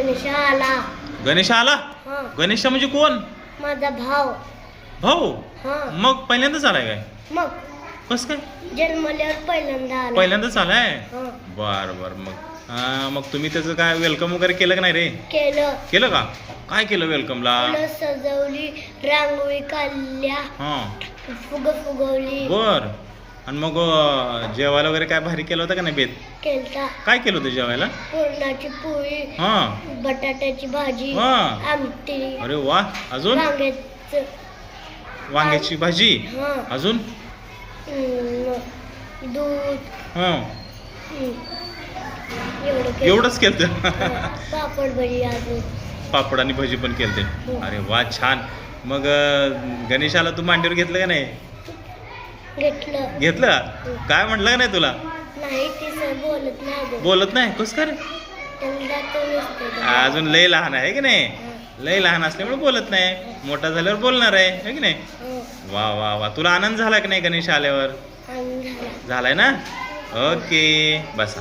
गणेश आला. गणेश आला? हा. गणेश म्हणजे कोण? माझा भाऊ. भाऊ? हा. मग पहिल्यांदाच आलाय काय? मग कस काय? जन्मल्यावर पहिल्यांदा आला. पहिल्यांदाच आलाय? हा. बर बर. मग तुम्ही त्याचं काय वेलकम वगैरे केलं का नाही रे? केलं. केलं का? काय केलं वेलकमला? फुलं सजवली, रांगोळी काढल्या, हा. फुगवली. बर. आणि मग जेवायला वगैरे काय भारी केलं होतं का नाही बेत? केलता. काय केलं होतं जेवायला? पुरणाची पोळी, हा. बटाट्याची भाजी, हा. आमटी, अरे वा. अजून? वांग्याची भाजी. हा. अजून? दूध. हा. एवढंच केलं? पापड भजी अजून. पापड आणि भजी पण केलते. अरे वा, छान. मग गणेशाला तू मांडीवर घेतलं का नाही? घेतलं. घेतलं? काय म्हटलं का नाही तुला? नाही, ती सर बोलत नाही. बोलत नाही? कस काय? अजून लय लहान आहे की नाही? लय लहान असल्यामुळे बोलत नाही. मोठा झाल्यावर बोलणार आहे की नाही? वा वा वा. तुला आनंद झाला की नाही गणेश आल्यावर? झालाय ना? ओके, बसा.